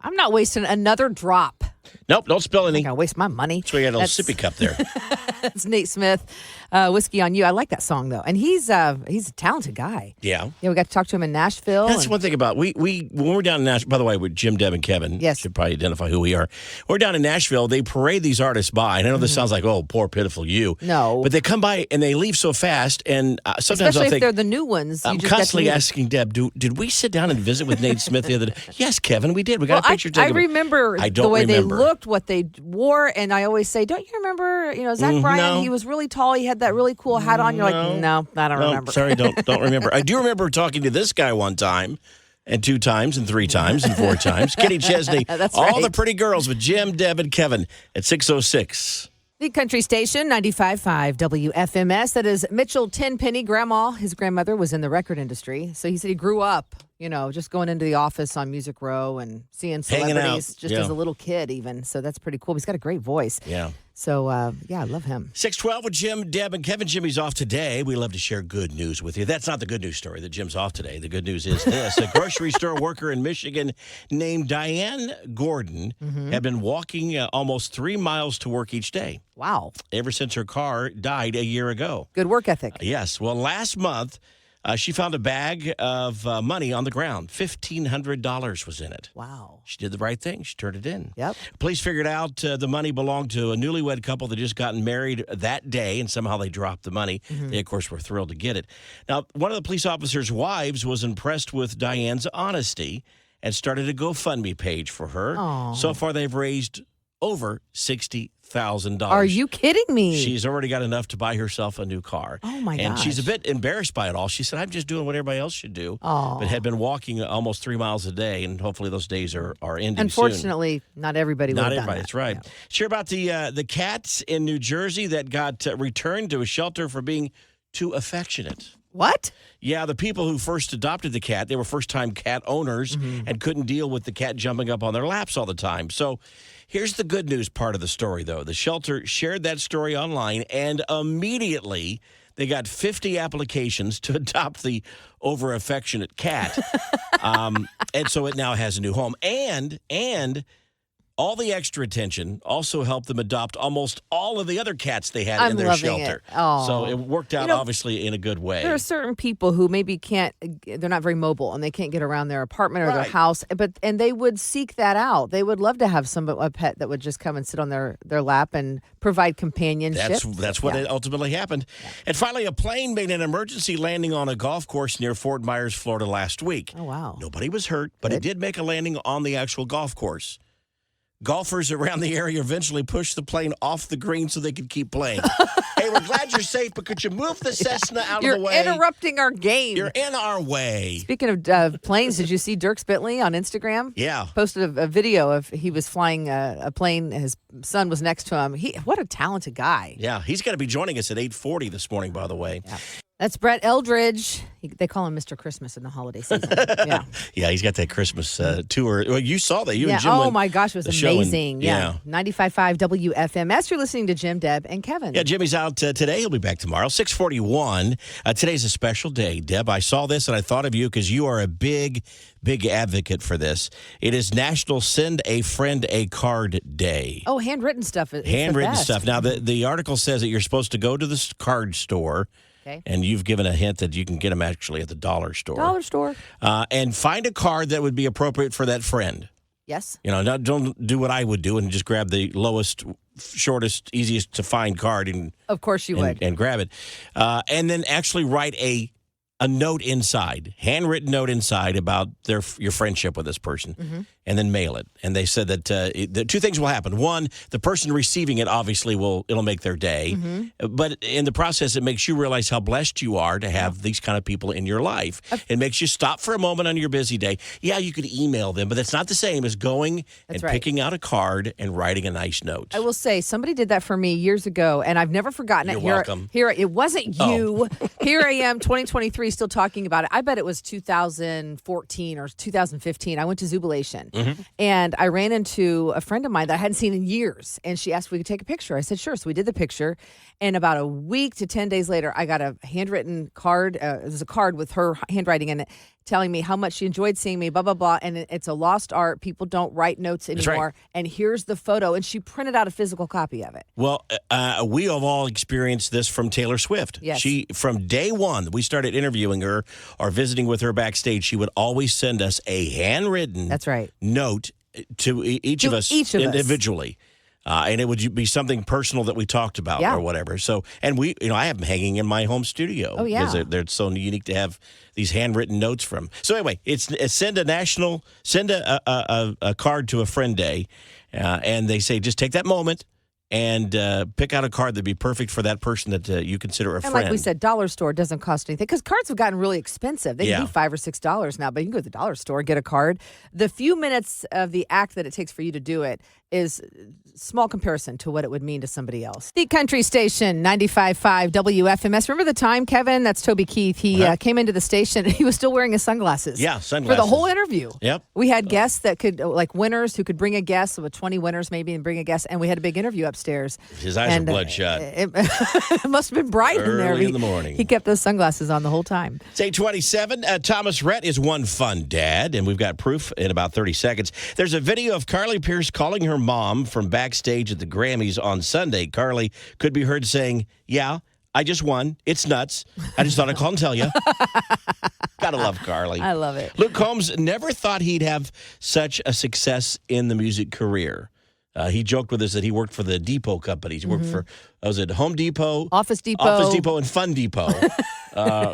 I'm not wasting another drop. Nope, don't spill any. I'm going to waste my money. That's why you got a little sippy cup there. That's Nate Smith, Whiskey on You. I like that song, though. And he's a talented guy. Yeah. Yeah, we got to talk to him in Nashville. That's one thing about when we're down in Nashville, by the way, with Jim, Deb, and Kevin, yes. should probably identify who we are. We're down in Nashville. They parade these artists by. And I know this sounds like, oh, poor, pitiful you. No. But they come by and they leave so fast. And sometimes Especially I'll think, if they're the new ones. I'm constantly asking Deb, did we sit down and visit with Nate Smith the other day? Yes, Kevin, we did. We got a picture taken. I remember the way they looked, what they wore. And I always say, don't you remember, Zach Bryan? No. He was really tall. He had that really cool hat on. You're like, no, I don't remember. Sorry, don't remember. I do remember talking to this guy one time, and 2 times, and 3 times, and 4 times. Kenny Chesney, That's all right. the pretty girls with Jim, Deb, and Kevin at 6:06. The country station, 95.5 WFMS. That is Mitchell Tenpenny, grandma. His grandmother was in the record industry. So he said he grew up, just going into the office on Music Row and seeing celebrities just as a little kid even. So that's pretty cool. He's got a great voice. Yeah. So, I love him. 6:12 with Jim, Deb, and Kevin. Jimmy's off today. We love to share good news with you. That's not the good news story that Jim's off today. The good news is this. A grocery store worker in Michigan named Diane Gordon had been walking almost 3 miles to work each day. Wow. Ever since her car died a year ago. Good work ethic. Yes. Well, last month, she found a bag of money on the ground. $1,500 was in it. Wow. She did the right thing. She turned it in. Yep. Police figured out the money belonged to a newlywed couple that just gotten married that day, and somehow they dropped the money. They, of course, were thrilled to get it. Now, one of the police officers' wives was impressed with Diane's honesty and started a GoFundMe page for her. Aww. So far, they've raised over $60,000. Are you kidding me? She's already got enough to buy herself a new car. Oh, my gosh. And she's a bit embarrassed by it all. She said, I'm just doing what everybody else should do. Oh. But had been walking almost 3 miles a day, and hopefully those days are ending Unfortunately, not everybody would have done that. That's right. Yeah. Sure about the cats in New Jersey that got returned to a shelter for being too affectionate. What? Yeah, the people who first adopted the cat, they were first-time cat owners and couldn't deal with the cat jumping up on their laps all the time. So here's the good news part of the story, though. The shelter shared that story online, and immediately they got 50 applications to adopt the over-affectionate cat. And so it now has a new home. And all the extra attention also helped them adopt almost all of the other cats they had in their shelter. So it worked out, obviously, in a good way. There are certain people who maybe they're not very mobile and they can't get around their apartment or their house, and they would seek that out. They would love to have a pet that would just come and sit on their lap and provide companionship. That's what it ultimately happened. Yeah. And finally, a plane made an emergency landing on a golf course near Fort Myers, Florida last week. Oh, wow. Nobody was hurt, but it did make a landing on the actual golf course. Golfers around the area eventually pushed the plane off the green so they could keep playing. Hey, we're glad you're safe, but could you move the Cessna out of the way? You're interrupting our game. You're in our way. Speaking of planes, did you see Dirk Bentley on Instagram? Yeah. Posted a video of he was flying a plane. His son was next to him. What a talented guy. Yeah, he's going to be joining us at 8:40 this morning, by the way. Yeah. That's Brett Eldridge. They call him Mr. Christmas in the holiday season. Yeah. Yeah, he's got that Christmas tour. Well, you saw that. You and Jim Oh, my gosh, it was amazing. Yeah. 95.5 WFMS. You're listening to Jim, Deb, and Kevin. Yeah, Jimmy's out today. He'll be back tomorrow, 6:41. Today's a special day, Deb. I saw this and I thought of you because you are a big advocate for this. It is National Send a Friend a Card Day. Oh, handwritten stuff. Handwritten stuff. Now, the article says that you're supposed to go to the card store. Okay. And you've given a hint that you can get them actually at the dollar store. Dollar store. And find a card that would be appropriate for that friend. Yes. Don't do what I would do and just grab the lowest, shortest, easiest to find card and of course you would and grab it, and then actually write a note inside, handwritten note inside about your friendship with this person, and then mail it. And they said that the 2 things will happen. One, the person receiving it obviously it'll make their day, but in the process, it makes you realize how blessed you are to have these kind of people in your life. It makes you stop for a moment on your busy day. Yeah, you could email them, but that's not the same as going picking out a card and writing a nice note. I will say somebody did that for me years ago, and I've never forgotten it. You're welcome. Here, it wasn't you. Here I am, 2023, still talking about it. I bet it was 2014 or 2015. I went to Zubilation. And I ran into a friend of mine that I hadn't seen in years. And she asked if we could take a picture. I said, sure. So we did the picture. And about a week to 10 days later, I got a handwritten card. There's a card with her handwriting in it. telling me how much she enjoyed seeing me, blah, blah, blah. And it's a lost art. People don't write notes anymore. Right. And here's the photo. And she printed out a physical copy of it. Well, we have all experienced this from Taylor Swift. Yes. She, from day one, we started interviewing her or visiting with her backstage, she would always send us a handwritten That's right. note to each of us individually. And it would be something personal that we talked about or whatever. So, and we, I have them hanging in my home studio. Oh, yeah. Because they're so unique to have these handwritten notes from. So anyway, it's send a card to a friend day. And they say, just take that moment and pick out a card that'd be perfect for that person that you consider a friend. And like we said, dollar store doesn't cost anything because cards have gotten really expensive. They can be $5 or $6 now, but you can go to the dollar store, get a card. The few minutes of the act that it takes for you to do it is small comparison to what it would mean to somebody else. The country station, 95.5 WFMS. Remember the time, Kevin? That's Toby Keith. He came into the station and he was still wearing his sunglasses. Yeah, sunglasses. For the whole interview. Yep. We had guests that could, like winners who could bring a guest, with 20 winners maybe, and bring a guest. And we had a big interview upstairs. His eyes are bloodshot. It must have been bright in there. Early in the morning. He kept those sunglasses on the whole time. It's 8:27. Thomas Rhett is one fun dad, and we've got proof in about 30 seconds. There's a video of Carly Pearce calling her mom from backstage at the Grammys on Sunday. Carly could be heard saying, "Yeah, I just won. It's nuts. I just thought I'd call and tell you." Gotta love Carly. I love it. Luke Combs never thought he'd have such a success in the music career. He joked with us that he worked for the Depot companies. He worked for, was it Home Depot? Office Depot, and Fun Depot,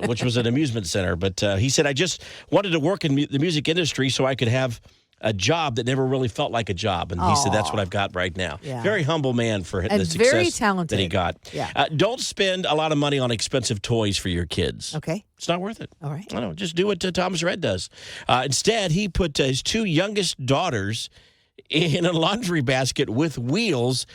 which was an amusement center. But he said, I just wanted to work in the music industry so I could have a job that never really felt like a job. And he said, that's what I've got right now. Yeah. Very humble man for and the success very talented. that he got. Yeah. Don't spend a lot of money on expensive toys for your kids. Okay. It's not worth it. All right. I don't know. Just do what Thomas Rhett does. Instead, he put his two youngest daughters in a laundry basket with wheels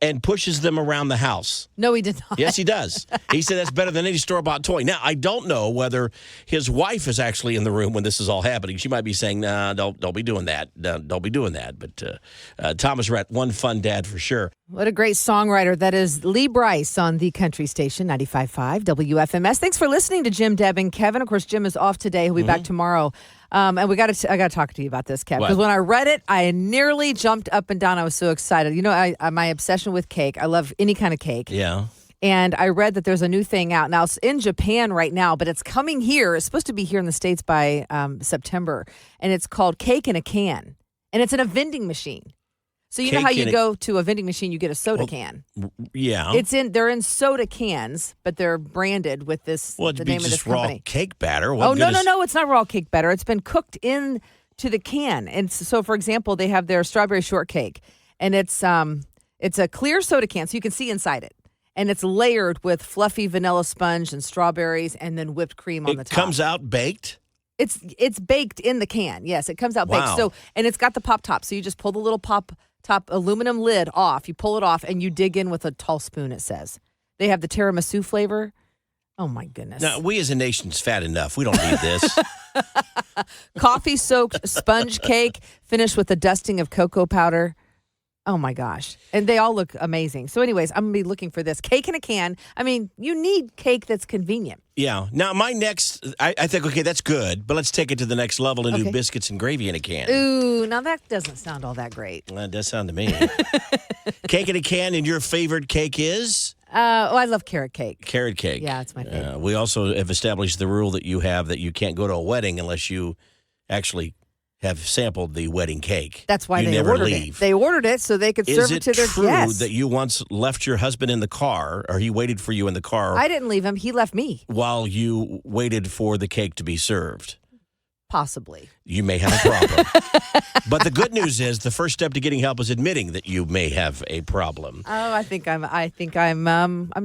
and pushes them around the house. No, he did not. Yes, he does. He said that's better than any store-bought toy. Now, I don't know whether his wife is actually in the room when this is all happening. She might be saying, nah, don't be doing that. Don't be doing that. But Thomas Rhett, one fun dad for sure. What a great songwriter. That is Lee Brice on the country station, 95.5 WFMS. Thanks for listening to Jim, Deb, and Kevin. Of course, Jim is off today. He'll be back tomorrow. And I got to talk to you about this, Kev, because when I read it, I nearly jumped up and down. I was so excited. You know, my obsession with cake. I love any kind of cake. Yeah. And I read that there's a new thing out. Now, it's in Japan right now, but it's coming here. It's supposed to be here in the States by September. And it's called Cake in a Can. And it's in a vending machine. So you know how you go to a vending machine, you get a soda can. Yeah. They're in soda cans, but they're branded with this the name of this company. Raw cake batter. No, it's not raw cake batter. It's been cooked in to the can. And so, for example, they have their strawberry shortcake, and it's a clear soda can, so you can see inside it. And it's layered with fluffy vanilla sponge and strawberries, and then whipped cream on the top. It comes out baked? It's baked in the can. Yes, it comes out baked. So, and it's got the pop top. So you just pull the little top aluminum lid off. You pull it off, and you dig in with a tall spoon, it says. They have the tiramisu flavor. Oh, my goodness. Now, we as a nation's fat enough. We don't need this. Coffee-soaked sponge cake finished with a dusting of cocoa powder. Oh, my gosh. And they all look amazing. So anyways, I'm going to be looking for this. Cake in a can. I mean, you need cake that's convenient. Yeah. Now, my next, I think, okay, that's good, but let's take it to the next level and do biscuits and gravy in a can. Ooh, now that doesn't sound all that great. Well, it does sound to me. Cake in a can, and your favorite cake is? I love carrot cake. Carrot cake. Yeah, it's my favorite. We also have established the rule that you can't go to a wedding unless you actually have sampled the wedding cake. That's why they never ordered leave. it. They ordered it so they could serve it to their guests. Is it true that you once left your husband in the car, or he waited for you in the car? I didn't leave him. He left me. While you waited for the cake to be served? Possibly. You may have a problem. But the good news is the first step to getting help is admitting that you may have a problem. Oh, I think I'm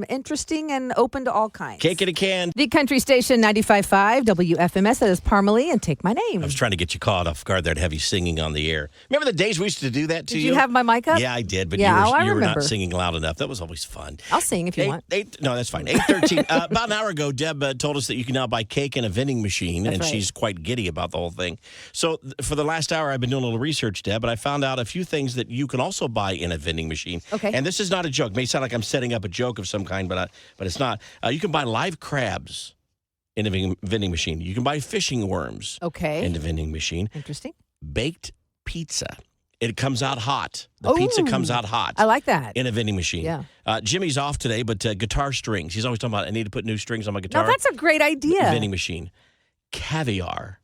interesting and open to all kinds. Cake in a can. The country station 95.5 WFMS. That is Parmalee, and Take My Name. I was trying to get you caught off guard there to have you singing on the air. Remember the days we used to do that to you? Did you have my mic up? Yeah, I did, but I you were remember. not singing loud enough. That was always fun. I'll sing if you want. No, that's fine. 8:13. About an hour ago, Deb told us that you can now buy cake in a vending machine, That's and right. she's quite giddy about the whole thing. So for the last hour, I've been doing a little research, Deb, but I found out a few things that you can also buy in a vending machine. Okay. And this is not a joke. It may sound like I'm setting up a joke of some kind, but it's not. You can buy live crabs in a vending machine. You can buy fishing worms Okay. in the vending machine. Interesting. Baked pizza. It comes out hot. The pizza comes out hot. I like that. In a vending machine. Yeah. Jimmy's off today, but guitar strings. He's always talking about, I need to put new strings on my guitar. No, that's a great idea. Vending machine. Caviar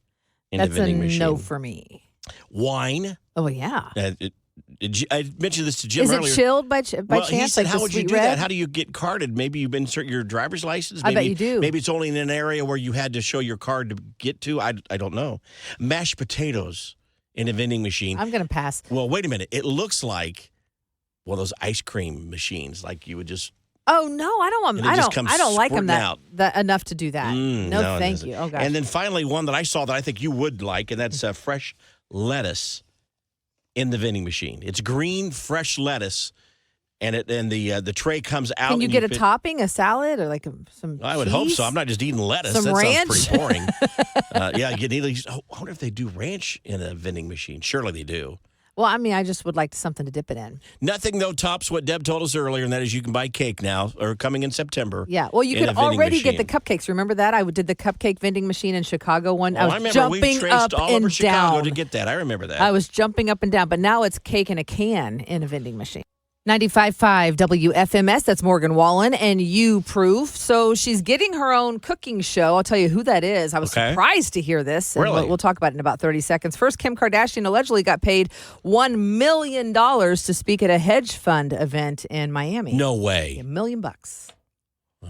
in That's a vending machine. no for me. Wine. Oh, yeah. I mentioned this to Jim Is earlier. it chilled by chance? He said, like how the would you sweet do red? that? How do you get carded? Maybe you insert your driver's license? Maybe, I bet you do. Maybe it's only in an area where you had to show your card to get to. I don't know. Mashed potatoes in a vending machine. I'm going to pass. Well, wait a minute. It looks like one of those ice cream machines. Like you would just... Oh no, I don't want. And it just comes I don't like them squirting that enough to do that. No, it thank doesn't. you. Oh gosh. And then finally, one that I saw that I think you would like, and that's fresh lettuce in the vending machine. It's green, fresh lettuce, and the tray comes out. Can you get a topping, a salad, or like some? I would cheese? hope so. I'm not just eating lettuce. Some That ranch? sounds pretty boring. Yeah, I wonder if they do ranch in a vending machine. Surely they do. Well, I mean, I just would like something to dip it in. Nothing, though, tops what Deb told us earlier, and that is you can buy cake now, or coming in September. Yeah. Well, you in could a vending already get machine. the cupcakes. Remember that? I did the cupcake vending machine in Chicago one. I was remember jumping we traced up all and over Chicago down. to get that. I remember that. I was jumping up and down, but now it's cake in a can in a vending machine. 95.5 WFMS, that's Morgan Wallen, and You Proof. So she's getting her own cooking show. I'll tell you who that is. I was surprised to hear this. And Really? we'll talk about it in about 30 seconds. First, Kim Kardashian allegedly got paid $1 million to speak at a hedge fund event in Miami. No way. $1 million.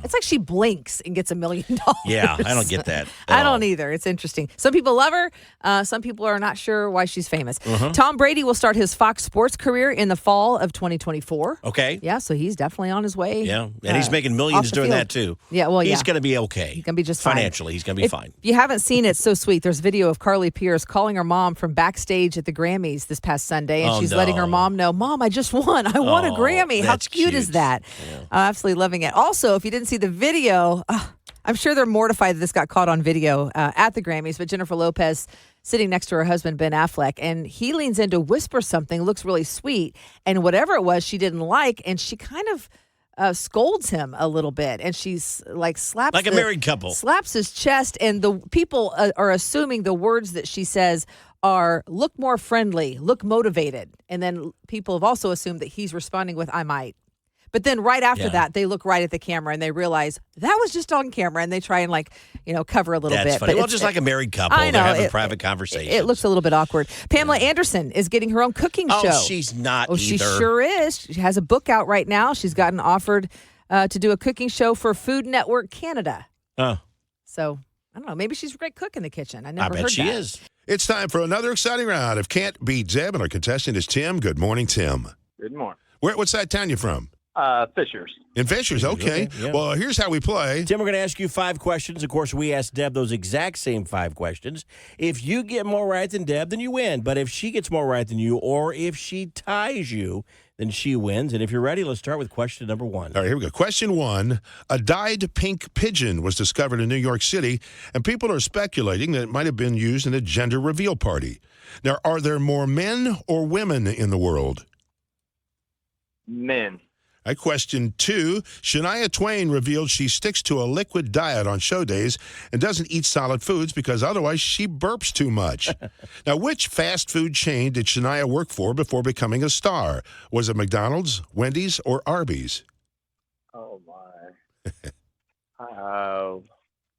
It's like she blinks and gets $1 million. Yeah, I don't get that. I don't either. It's interesting. Some people love her. Some people are not sure why she's famous. Tom Brady will start his Fox Sports career in the fall of 2024. Okay. Yeah, so he's definitely on his way. Yeah, and he's making millions off the doing field. that too. Yeah, well, he's yeah. going to be okay. He's going to be just fine. Financially, he's going to be fine. If you haven't seen it, it's so sweet. There's video of Carly Pierce calling her mom from backstage at the Grammys this past Sunday, and she's letting her mom know, Mom, I just won. I won a Grammy. How that's cute is that? Yeah. Absolutely loving it. Also, if you didn't see the video, I'm sure they're mortified that this got caught on video at the Grammys, but Jennifer Lopez sitting next to her husband, Ben Affleck, and he leans in to whisper something, looks really sweet, and whatever it was she didn't like, and she kind of scolds him a little bit, and she's like slaps Like a married couple. Slaps his chest, and the people are assuming the words that she says are look more friendly, look motivated, and then people have also assumed that he's responding with I might. But then right after that, they look right at the camera and they realize that was just on camera, and they try and cover a little That's bit. funny. But Well, just like a married couple, I know, they're having private conversations. It looks a little bit awkward. Pamela Anderson is getting her own cooking show. Oh, she's not either. She sure is. She has a book out right now. She's gotten offered to do a cooking show for Food Network Canada. Oh. So, I don't know. Maybe she's a great cook in the kitchen. I never I heard bet she that. is. It's time for another exciting round of Can't Beat Deb, and our contestant is Tim. Good morning, Tim. Good morning. What side of town you from? Fishers. In Fishers, okay. Yeah. Well, here's how we play. Tim, we're going to ask you 5 questions. Of course, we asked Deb those exact same 5 questions. If you get more right than Deb, then you win. But if she gets more right than you, or if she ties you, then she wins. And if you're ready, let's start with question number 1. All right, here we go. Question 1. A dyed pink pigeon was discovered in New York City, and people are speculating that it might have been used in a gender reveal party. Now, are there more men or women in the world? Men. All right, question 2. Shania Twain revealed she sticks to a liquid diet on show days and doesn't eat solid foods because otherwise she burps too much. Now, which fast food chain did Shania work for before becoming a star? Was it McDonald's, Wendy's, or Arby's? Oh, my.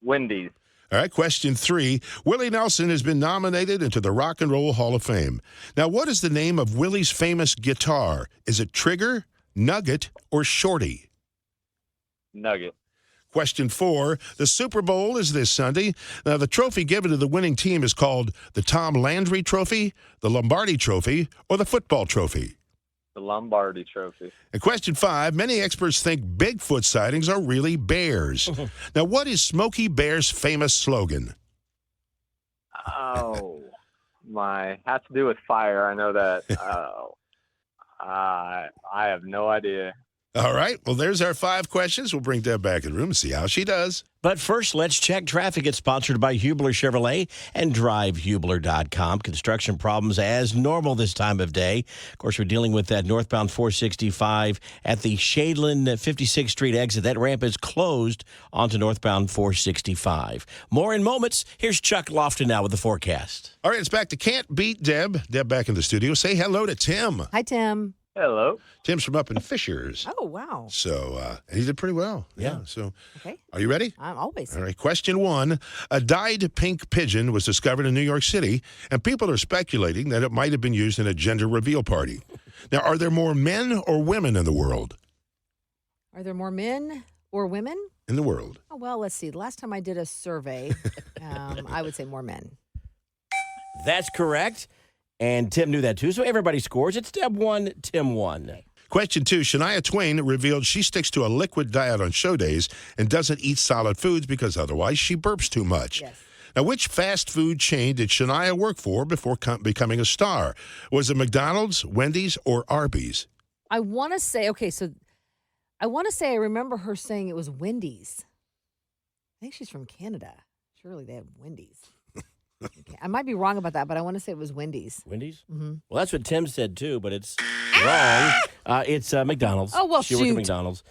Wendy's. All right, question 3. Willie Nelson has been nominated into the Rock and Roll Hall of Fame. Now, what is the name of Willie's famous guitar? Is it Trigger, Nugget, or Shorty? Nugget. Question 4. The Super Bowl is this Sunday. Now, the trophy given to the winning team is called the Tom Landry Trophy, the Lombardi Trophy, or the Football Trophy. The Lombardi Trophy. And question 5. Many experts think Bigfoot sightings are really bears. Now, what is Smokey Bear's famous slogan? Oh, my. Has to do with fire. I know that. I have no idea. All right. Well, there's our 5 questions. We'll bring Deb back in the room and see how she does. But first, let's check traffic. It's sponsored by Hubler Chevrolet and DriveHubler.com. Construction problems as normal this time of day. Of course, we're dealing with that northbound 465 at the Shadeland 56th Street exit. That ramp is closed onto northbound 465. More in moments. Here's Chuck Lofton now with the forecast. All right. It's back to Can't Beat Deb. Deb back in the studio. Say hello to Tim. Hi, Tim. Hello. Tim's from up in Fishers. Oh, wow. So he did pretty well. Yeah. So Okay. are you ready? I'm always. All right, question 1. A dyed pink pigeon was discovered in New York City, and people are speculating that it might have been used in a gender reveal party. Now, are there more men or women in the world? Are there more men or women? In the world. Oh, well, let's see. The last time I did a survey, I would say more men. That's correct. And Tim knew that too. So everybody scores. It's Deb 1, Tim 1. Question 2. Shania Twain revealed she sticks to a liquid diet on show days and doesn't eat solid foods because otherwise she burps too much. Yes. Now, which fast food chain did Shania work for before becoming a star? Was it McDonald's, Wendy's, or Arby's? I want to say, I remember her saying it was Wendy's. I think she's from Canada. Surely they have Wendy's. Okay. I might be wrong about that, but I want to say it was Wendy's. Wendy's? Mm-hmm. Well, that's what Tim said too, but it's wrong. It's McDonald's. Oh, well, she worked at shoot. McDonald's.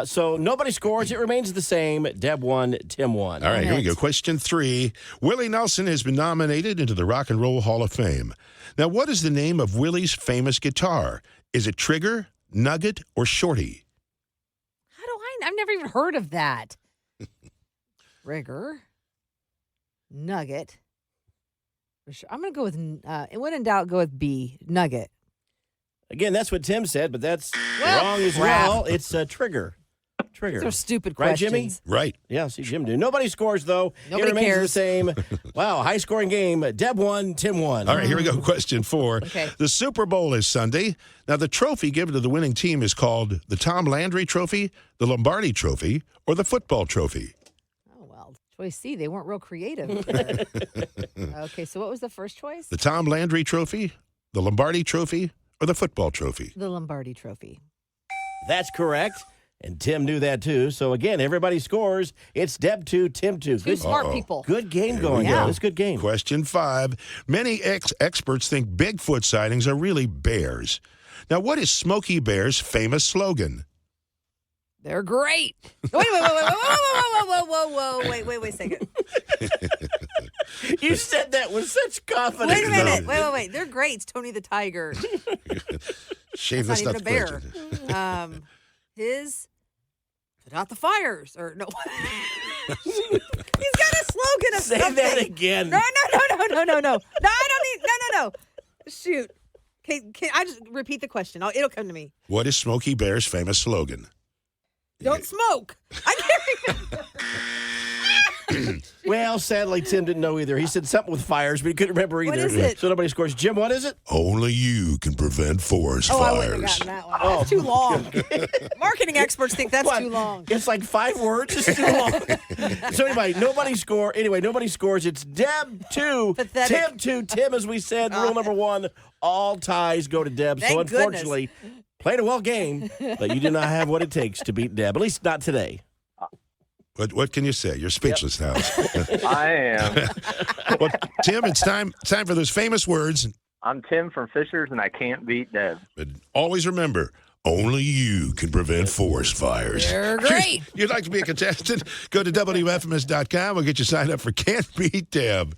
So nobody scores. It remains the same. Deb 1, Tim 1. All right, here we go. Right. Question 3. Willie Nelson has been nominated into the Rock and Roll Hall of Fame. Now, what is the name of Willie's famous guitar? Is it Trigger, Nugget, or Shorty? How do I've never even heard of that. Rigger. Nugget. For sure. I'm going to go with, when in doubt, go with B, Nugget. Again, that's what Tim said, but that's Well, wrong as crap. well. It's Trigger. Trigger. These are stupid Right, questions. Jimmy? Right. Yeah, see Jim do. Nobody scores, though. Nobody it remains cares. the same. Wow, high-scoring game. Deb 1, Tim 1. All right, here we go. Question 4. Okay. The Super Bowl is Sunday. Now, the trophy given to the winning team is called the Tom Landry Trophy, the Lombardi Trophy, or the Football Trophy. Oh, well, choice C, they weren't real creative. Okay, so what was the first choice? The Tom Landry Trophy, the Lombardi Trophy, or the Football Trophy? The Lombardi Trophy. That's correct. And Tim knew that, too. So, again, everybody scores. It's Deb 2, Tim 2. Two smart people. Good game Here going we go. on. It's a good game. Question 5. Many experts think Bigfoot sightings are really bears. Now, what is Smokey Bear's famous slogan? They're great. Wait a second. You said that with such confidence. Wait a minute. Wait. They're great. It's Tony the Tiger. Shave That's this not stuff even a bear. Put out the fires. Or no. He's got a slogan of Say something. that again. No. No, I don't need. No. Shoot. Can I just repeat the question? It'll come to me. What is Smokey Bear's famous slogan? Don't smoke. I can't remember. Well, sadly, Tim didn't know either. He said something with fires, but he couldn't remember either. What is it? So nobody scores. Jim, what is it? Only you can prevent forest Oh, I fires. wouldn't have gotten that one. That's too long. Marketing experts think that's What? too long. It's like 5 words. It's too long. So anyway, nobody scores. It's Deb 2, Pathetic. Tim 2. Tim, as we said, rule number 1, all ties go to Deb. So Thank unfortunately, played a well game, but you do not have what it takes to beat Deb, at least not today. What can you say? You're speechless now. I am. Well, Tim, it's time for those famous words. I'm Tim from Fishers, and I can't beat Deb. But always remember, only you can prevent forest fires. They're great. You'd like to be a contestant? Go to WFMS.com. We'll get you signed up for Can't Beat Deb.